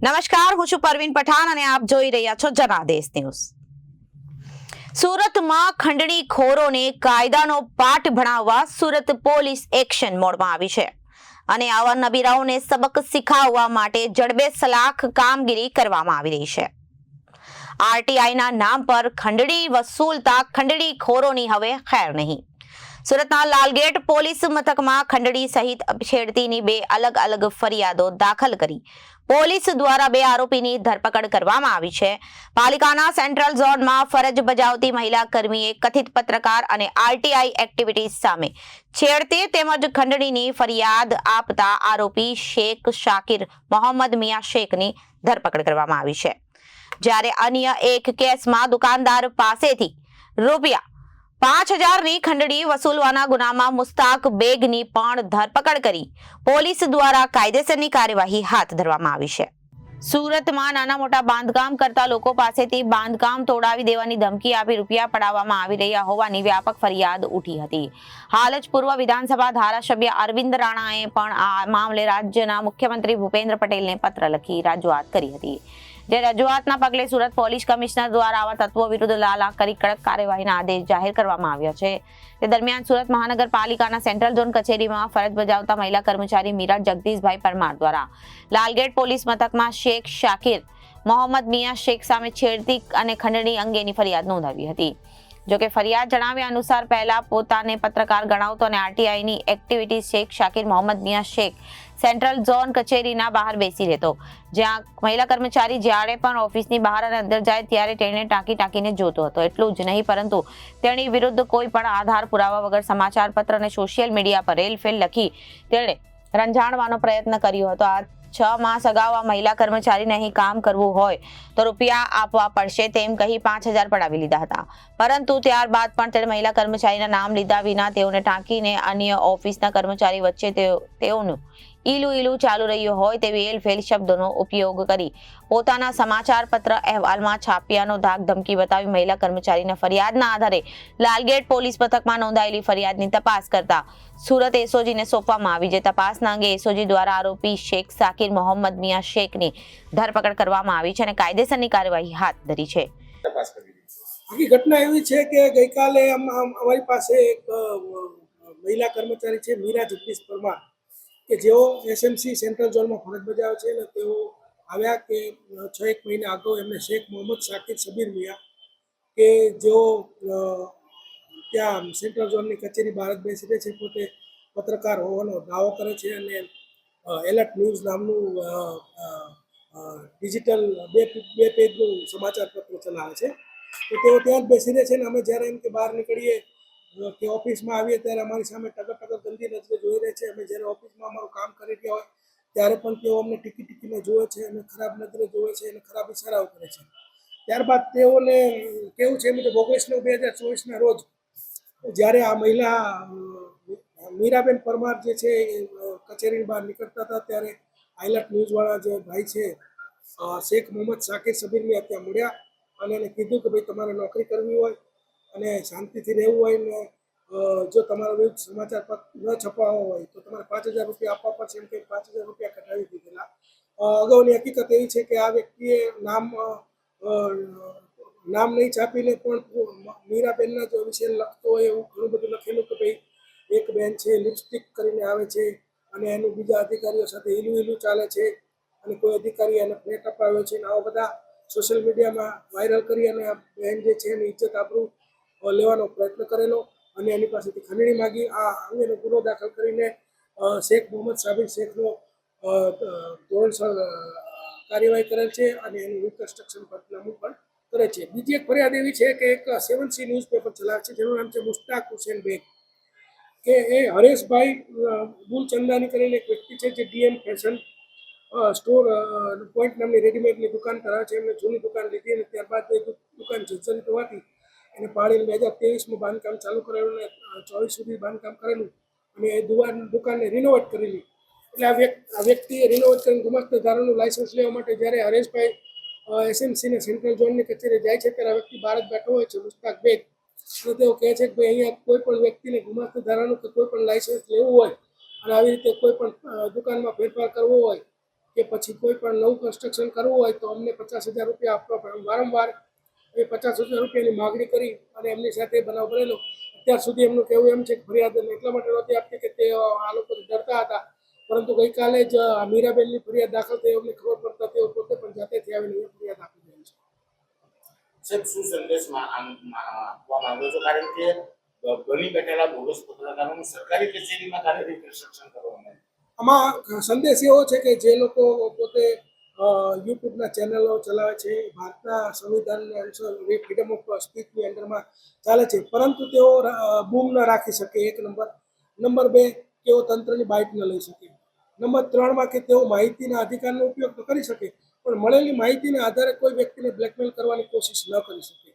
નમસ્કાર, હું છું પરવીન પઠાણ અને આપ જોઈ રહ્યા છો જનાદેશ ન્યૂઝ। સુરતમાં ખંડણીખોરોને કાયદાનો પાઠ ભણાવવા સુરત પોલીસ એક્શન મોડમાં આવી છે અને આવા નબીરાઓને સબક શીખવવા માટે જડબે-સલાખ કામગીરી કરવામાં આવી રહી છે। આરટીઆઈના નામ પર ખંડણી વસૂલતા ખંડણીખોરોની હવે ખેર નહીં। સુરતના લાલગેટ પોલીસ મથકમાં ખંડણી સહિત છેડતીની 2 અલગ અલગ ફરિયાદો દાખલ કરી પોલીસ દ્વારા 2 આરોપીની ધરપકડ કરવામાં આવી છે। પાલિકાના સેન્ટ્રલ ઝોનમાં ફરજ બજાવતી મહિલા કર્મીએ કથિત પત્રકાર અને આરટીઆઈ એક્ટિવિટીઝ સામે છેડતી તેમજ ખંડણીની ફરિયાદ આપતા આરોપી શેખ શાકિર મોહમ્મદ મિયા શેખની ધરપકડ કરવામાં આવી છે, જ્યારે અન્ય એક કેસમાં દુકાનદાર પાસેથી રૂપિયા 5000ની ખંડણી વસૂલવાના ગુનામાં મુસ્તાક બેગની પણ ધરપકડ કરી પોલીસ દ્વારા કાયદેસરની કાર્યવાહી હાથ ધરવામાં આવી છે। સુરતમાં નાના મોટા બાંધકામ કરતા લોકો પાસેથી બાંધકામ તોડાવી દેવાની ધમકી આપી રૂપિયા પડાવવામાં આવી રહ્યા હોવાની વ્યાપક ફરિયાદ ઉઠી હતી। હાલ જ પૂર્વ વિધાનસભા ધારાસભ્ય અરવિંદ રાણાએ પણ આ મામલે રાજ્યના મુખ્યમંત્રી ભૂપેન્દ્ર પટેલને પત્ર લખી રજૂઆત કરી હતી, જે રજૂઆતના પગલે સુરત પોલીસ કમિશનર દ્વારા આવા તત્વો વિરુદ્ધ લાલા કરી કડક કાર્યવાહીના આદેશ જાહેર કરવામાં આવ્યા છે। તે દરમિયાન સુરત મહાનગરપાલિકાના સેન્ટ્રલ ઝોન કચેરીમાં ફરજ બજાવતા મહિલા કર્મચારી મીરા જગદીશભાઈ પરમાર દ્વારા લાલગેટ પોલીસ મથકમાં શેખ શાકિર મોહમ્મદ મિયા શેખ સામે છેડતી અને ખંડણી અંગેની ફરિયાદ નોંધાવી હતી। જોકે ફરિયાદ જણાવ્યા અનુસાર પહેલા પોતાને પત્રકાર ગણાવતો અને આરટીઆઈની activity Shaikh Shakir Mohammad Miya Shaikh central zone કચેરીના બહાર બેસી રહેતો, જ્યાં મહિલા કર્મચારી જ્યારે પણ ઓફિસની બહાર અને અંદર જાય ત્યારે તેણે ટાંકીને જોતો હતો। એટલું જ નહીં, પરંતુ તેની વિરુદ્ધ કોઈ પણ આધાર પુરાવા વગર સમાચાર પત્ર અને સોશિયલ મીડિયા પર રેલફેલ લખી તેણે રંજાડવાનો પ્રયત્ન કર્યો હતો। આ 6 માસ અગાઉ આ મહિલા કર્મચારીને અહીં કામ કરવું હોય તો રૂપિયા આપવા પડશે તેમ કહી 5000 પડાવી લીધા હતા, પરંતુ ત્યારબાદ પણ તેણે મહિલા કર્મચારીના નામ લીધા વિના તેઓને ટાંકીને અન્ય ઓફિસના કર્મચારી વચ્ચે તેઓનું ઈલું ચાલુ રહ્યું હોય તેવી એલફેલ શબ્દોનો ઉપયોગ કરી પોતાના સમાચાર પત્ર અહેવાલમાં છાપ્યાનો ધાક ધમકી બતાવી મહિલા કર્મચારીના ફરિયાદના આધારે લાલગેટ પોલીસ મથકમાં નોંધાયેલી ફરિયાદની તપાસ કરતા સુરત એસઓજીને સોંપવામાં આવી, જે તપાસના અંગે એસઓજી દ્વારા આરોપી શેખ શાકિર મોહમ્મદ મિયા શેખની ધરપકડ કરવામાં આવી છે અને કાયદેસરની કાર્યવાહી હાથ ધરી છે। ઘટના એવી છે કે ગઈકાલે અમારી પાસે એક મહિલા કર્મચારી છે મીરા જગદીશ પરમાર, કે જેઓ એસએમસી સેન્ટ્રલ ઝોનમાં ફરજ બજાવે છે અને તેઓ આવ્યા કે 6 મહિના અગાઉ એમને શેખ મોહમ્મદ શાકિર સબીર મિયા કે જેઓ ત્યાં સેન્ટ્રલ ઝોનની કચેરી બહાર જ બેસી રહે છે, પોતે પત્રકાર હોવાનો દાવો કરે છે અને એલર્ટ ન્યૂઝ નામનું ડિજિટલ બે પેજનું સમાચાર પત્ર ચલાવે છે, તો તેઓ ત્યાં જ બેસી રહે છે અને અમે જ્યારે એમ કે બહાર નીકળીએ કે ઓફિસમાં આવીએ ત્યારે અમારી સામે ટગર ગંદી નજરે જોઈ રહે છે। અમે જ્યારે ઓફિસમાં અમારું કામ કરી રહ્યા હોય ત્યારે પણ તેઓ અમને ટીકીને જોવે છે અને ખરાબ નજરે જોવે છે અને ખરાબ ઇશારાઓ કરે છે। ત્યારબાદ તેઓને કેવું છે મુજબ 19/9/2024ના રોજ જ્યારે આ મહિલા મીરાબેન પરમાર જે છે કચેરીની બહાર નીકળતા હતા ત્યારે આઈલટ ન્યૂઝવાળા જે ભાઈ છે શેખ મોહમ્મદ શાકિર સબીર મિયા ત્યાં મળ્યા અને એને કીધું કે ભાઈ તમારે નોકરી કરવી હોય અને શાંતિથી રહેવું હોય ને જો તમારા વિરુદ્ધ સમાચાર પત્ર ન છપાવવા હોય તો તમારે 5000 રૂપિયા આપવા પડશે એમ કે 5000 રૂપિયા કઢાવી દીધેલા। અગાઉની હકીકત એવી છે કે આ વ્યક્તિએ નામ નહીં છાપીને પણ મીરાબેનના જો વિશે લખતો હોય એવું ઘણું બધું લખેલું કે ભાઈ એક બેન છે લિપસ્ટિક કરીને આવે છે અને એનું બીજા અધિકારીઓ સાથે ઈલું ચાલે છે અને કોઈ અધિકારી એને ફ્લેટ અપાવ્યો છે, આવા બધા સોશિયલ મીડિયામાં વાયરલ કરી અને આ બહેન જે છે એની ઇજ્જત આબરૂ લેવાનો પ્રયત્ન કરેલો અને એની પાસેથી ખંડણી માગી। આ અંગેનો ગુનો દાખલ કરીને શેખ મોહમ્મદ સાબિર શેખનો ધોરણસર કાર્યવાહી કરેલ છે અને એનું રિકન્સ્ટ્રક્શન પંચનામું પણ કરે છે। બીજી એક ફરિયાદ એવી છે કે એક 7C ન્યૂઝપેપર ચલાવે છે જેનું નામ છે મુસ્તાક હુસેન બેગ, કે એ હરેશભાઈ ગુલચંદાની કરીને એક વ્યક્તિ છે જે ડીએમ ફેશન સ્ટોર પોઈન્ટ નામની રેડીમેડની દુકાન કરાવે છે। એમને જૂની દુકાન લીધી અને ત્યારબાદ એ દુકાન જર્જરિત હોવાથી એને પાડીને 2023માં બાંધકામ ચાલુ કરેલું અને 24 સુધી બાંધકામ કરેલું અને એ દુકાનને રિનોવેટ કરેલી। એટલે આ વ્યક્તિએ રિનોવેટ કરીને ગુમાસ્તા ધારાનું લાયસન્સ લેવા માટે જ્યારે હરેશભાઈ એસએમસીને સેન્ટ્રલ ઝોનની કચેરી જાય છે ત્યારે આ વ્યક્તિ બહાર જ બેઠો હોય છે મુસ્તાક બેગ, અને તેઓ કહે છે કે ભાઈ અહીંયા કોઈ પણ વ્યક્તિને ગુમાસ્તા ધારાનું કે કોઈ પણ લાયસન્સ લેવું હોય અને આવી રીતે કોઈ પણ દુકાનમાં ફેરફાર કરવો હોય કે પછી કોઈ પણ નવું કન્સ્ટ્રક્શન કરવું હોય તો અમને 50,000 રૂપિયા આપવા પડે. વારંવાર એ 50,000 રૂપિયાની માગણી કરી અને એમની સાથે બનાવ બનેલો. અત્યાર સુધી એમનું કહેવું એમ છે કે ફરિયાદ એટલા માટે નહોતી આપતી કે તે આ લોકો ડરતા હતા, પરંતુ ગઈકાલે જ મીરાબેનની ફરિયાદ દાખલ થઈ અમને ખબર પડતા તેઓ પોતે પણ જાતેથી આવીને ફરિયાદ આપી દીધી છે. સાહેબ, શું સંદેશમાં આપવા માંગો છો? કારણ કે બની બેઠેલા બોગસ પત્રકારોનું સરકારી કચેરીમાં કાર્યરત કન્સ્ટ્રક્શન કરવામાં આમાં સંદેશ એવો છે કે જે લોકો પોતે યુટ્યુબના ચેનલો ચલાવે છે, ભારતના સંવિધાનને અનુસાર ફ્રીડમ ઓફ સ્પીચની અંડરમાં ચાલે છે, પરંતુ તેઓ બૂમ ન રાખી શકે. 1 નંબર. નંબર 2, તેઓ તંત્રની બાઇટ ન લઈ શકે. નંબર 3માં કે તેઓ માહિતીના અધિકારનો ઉપયોગ તો કરી શકે, પણ મળેલી માહિતીના આધારે કોઈ વ્યક્તિને બ્લેકમેલ કરવાની કોશિશ ન કરી શકે.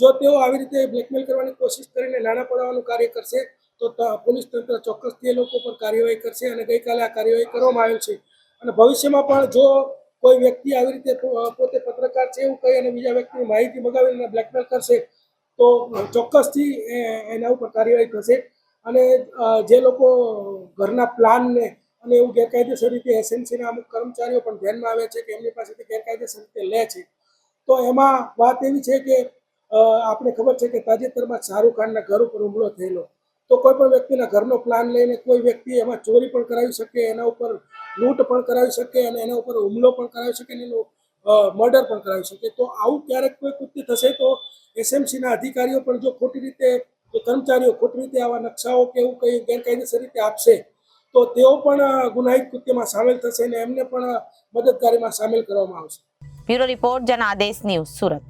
જો તેઓ આવી રીતે બ્લેકમેલ કરવાની કોશિશ કરીને નાના પડાવવાનું કાર્ય કરશે તો પોલીસ તંત્ર ચોક્કસથી એ લોકો પર કાર્યવાહી કરશે અને ગઈકાલે આ કાર્યવાહી કરવામાં આવેલ છે. અને ભવિષ્યમાં પણ જો કોઈ વ્યક્તિ આવી રીતે પોતે પત્રકાર છે એવું કહી અને બીજા વ્યક્તિની માહિતી મગાવીને બ્લેકમેલ કરશે તો ચોક્કસથી એના ઉપર કાર્યવાહી થશે. અને જે લોકો ઘરના પ્લાનને અને એવું ગેરકાયદેસર રીતે એસએમસીના અમુક કર્મચારીઓ પણ ધ્યાનમાં આવે છે કે એમની પાસેથી ગેરકાયદેસર રીતે લે છે, તો એમાં વાત એવી છે કે આપણે ખબર છે કે તાજેતરમાં શાહરૂખ ખાનના ઘર ઉપર હુમલો થયેલો, તો કોઈ પણ વ્યક્તિના ઘરનો પ્લાન લઈને કોઈ વ્યક્તિ એમાં ચોરી પણ કરાવી શકે, એના ઉપર લૂંટ પણ કરાવી શકે અને એના ઉપર હુમલો પણ કરાવી શકે અને એનું મર્ડર પણ કરાવી શકે. તો આવું ક્યારેક કોઈ કૃત્ય થશે તો એસએમસીના અધિકારીઓ પણ જો ખોટી રીતે કર્મચારીઓ ખોટી રીતે આવા નકશાઓ કે એવું કંઈ ગેરકાયદેસર રીતે આપશે તો તેઓ પણ ગુનાહિત કૃત્યમાં સામેલ થશે અને એમને પણ મદદગારીમાં સામેલ કરવામાં આવશે. Bureau report, Janadesh news, Surat.